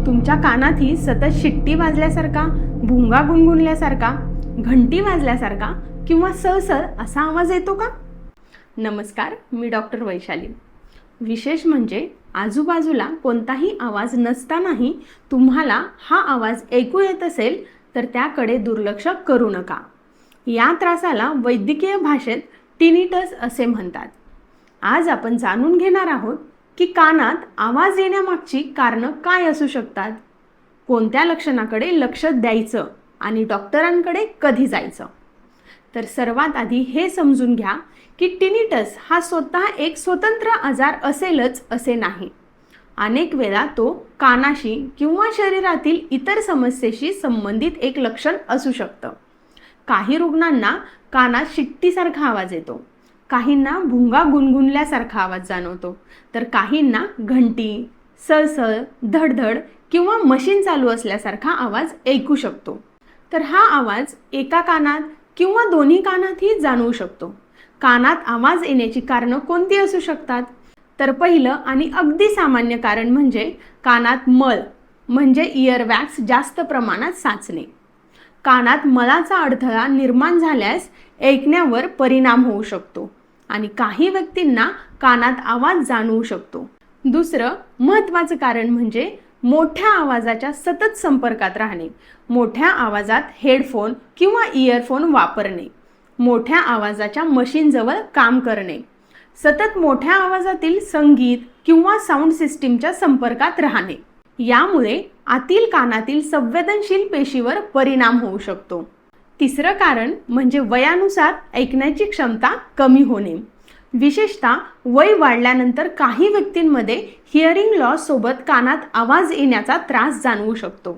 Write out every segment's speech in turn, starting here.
तुमच्या कानातही सतत शिट्टी वाजल्यासारखा, भुंगा गुणगुणल्यासारखा, घंटी वाजल्यासारखा किंवा सळसळ असा आवाज येतो का? नमस्कार, मी डॉक्टर वैशाली. विशेष म्हणजे आजूबाजूला कोणताही आवाज नसतानाही तुम्हाला हा आवाज ऐकू येत असेल तर त्याकडे दुर्लक्ष करू नका. या त्रासाला वैद्यकीय भाषेत टिनिटस असे म्हणतात. आज आपण जाणून घेणार आहोत की कानात आवाज येण्यामागची कारणं काय असू शकतात, कोणत्या लक्षणाकडे लक्ष द्यायचं आणि डॉक्टरांकडे कधी जायचं. तर सर्वात आधी हे समजून घ्या की टिनिटस हा स्वतः एक स्वतंत्र आजार असेलच असे नाही. अनेक वेळा तो कानाशी किंवा शरीरातील इतर समस्येशी संबंधित एक लक्षण असू शकतं. काही रुग्णांना कानात शिट्टीसारखा आवाज येतो, काहींना भुंगा गुणगुणल्यासारखा आवाज जाणवतो, तर काहींना घंटी, सळसळ, धडधड किंवा मशीन चालू असल्यासारखा आवाज ऐकू शकतो. तर हा आवाज एका कानात किंवा दोन्ही कानातही जाणवू शकतो. कानात आवाज येण्याची कारणं कोणती असू शकतात? तर पहिलं आणि अगदी सामान्य कारण म्हणजे कानात मळ म्हणजे इयरवॅक्स जास्त प्रमाणात साचणे. कानात मळाचा अडथळा निर्माण झाल्यास ऐकण्यावर परिणाम होऊ शकतो आणि काही व्यक्तींना कानात आवाज जाणवू शकतो. दुसरं महत्त्वाचं कारण म्हणजे मोठ्या आवाजाच्या सतत संपर्कात राहणे. मोठ्या आवाजात हेडफोन किंवा इयरफोन वापरणे, मोठ्या आवाजाच्या मशीनजवळ काम करणे, सतत मोठ्या आवाजातील संगीत किंवा साऊंड सिस्टीमच्या संपर्कात राहणे. यामुळे आतील कानातील संवेदनशील पेशीवर परिणाम होऊ शकतो. तिसरं कारण म्हणजे वयानुसार ऐकण्याची क्षमता कमी होणे. विशेषतः वय वाढल्यानंतर काही व्यक्तींमध्ये हिअरिंग लॉस सोबत कानात आवाज येण्याचा त्रास जाणवू शकतो.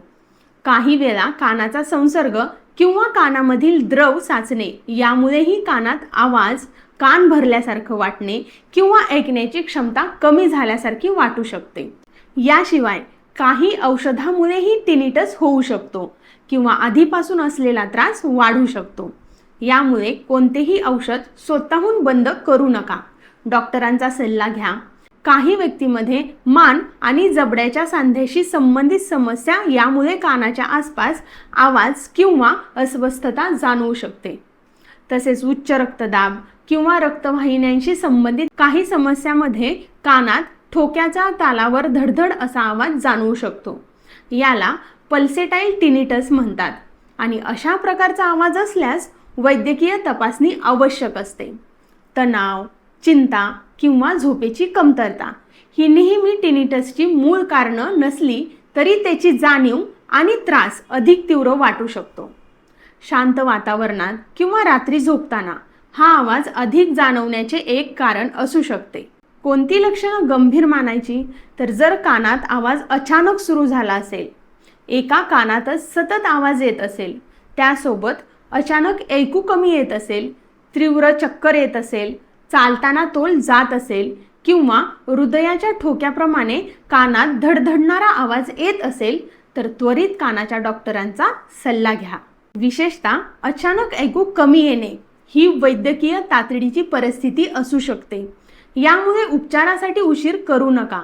काही वेळा कानाचा संसर्ग किंवा कानामधील द्रव साचणे यामुळेही कानात आवाज, कान भरल्यासारखं वाटणे किंवा ऐकण्याची क्षमता कमी झाल्यासारखी वाटू शकते. याशिवाय काही औषधामुळेही टिनिटस होऊ शकतो किंवा आधीपासून असलेला त्रास वाढू शकतो. यामुळे कोणतेही औषध स्वतःहून बंद करू नका. डॉक्टरांचा सल्ला घ्या. काही व्यक्तींमध्ये मान आणि जबड्याच्या सांध्याशी संबंधित समस्या यामुळे कानाच्या आसपास आवाज किंवा अस्वस्थता जाणवू शकते. तसेच उच्च रक्तदाब किंवा रक्तवाहिन्यांशी संबंधित काही समस्यामध्ये कानात ठोक्याच्या तालावर धडधड असा आवाज जाणवू शकतो. याला पल्सेटाईल टिनिटस म्हणतात आणि अशा प्रकारचा आवाज असल्यास वैद्यकीय तपासणी आवश्यक असते. तणाव, चिंता किंवा झोपेची कमतरता ही नेहमी टिनिटसची मूळ कारणं नसली तरी त्याची जाणीव आणि त्रास अधिक तीव्र वाटू शकतो. शांत वातावरणात किंवा रात्री झोपताना हा आवाज अधिक जाणवण्याचे एक कारण असू शकते. कोणती लक्षणं गंभीर मानायची? तर जर कानात आवाज अचानक सुरू झाला असेल, एका कानातच सतत आवाज येत असेल, त्यासोबत अचानक ऐकू कमी येत असेल, तीव्र चक्कर येत असेल, चालताना तोल जात असेल किंवा हृदयाच्या ठोक्याप्रमाणे कानात धडधडणारा आवाज येत असेल तर त्वरित कानाच्या डॉक्टरांचा सल्ला घ्या. विशेषतः अचानक ऐकू कमी येणे ही वैद्यकीय तातडीची परिस्थिती असू शकते. यामुळे उपचारासाठी उशीर करू नका.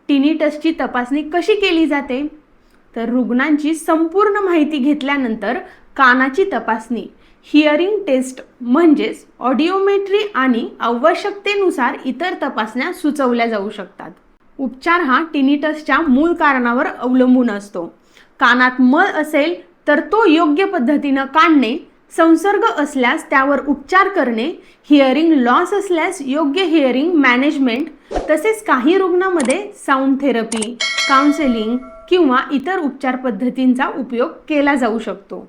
टिनिटसची तपासणी कशी केली जाते? तर रुग्णांची संपूर्ण माहिती घेतल्यानंतर कानाची तपासणी, हिअरिंग टेस्ट म्हणजेच ऑडिओमेट्री आणि आवश्यकतेनुसार इतर तपासण्या सुचवल्या जाऊ शकतात. उपचार हा टिनिटसच्या मूळ कारणावर अवलंबून असतो. कानात मळ असेल तर तो योग्य पद्धतीनं काढणे, संसर्ग असल्यास त्यावर उपचार करणे, हिअरिंग लॉस असल्यास योग्य हिअरिंग मॅनेजमेंट, तसेच काही रुग्णांमध्ये साऊंड थेरपी, काउन्सेलिंग किंवा इतर उपचार पद्धतींचा उपयोग केला जाऊ शकतो.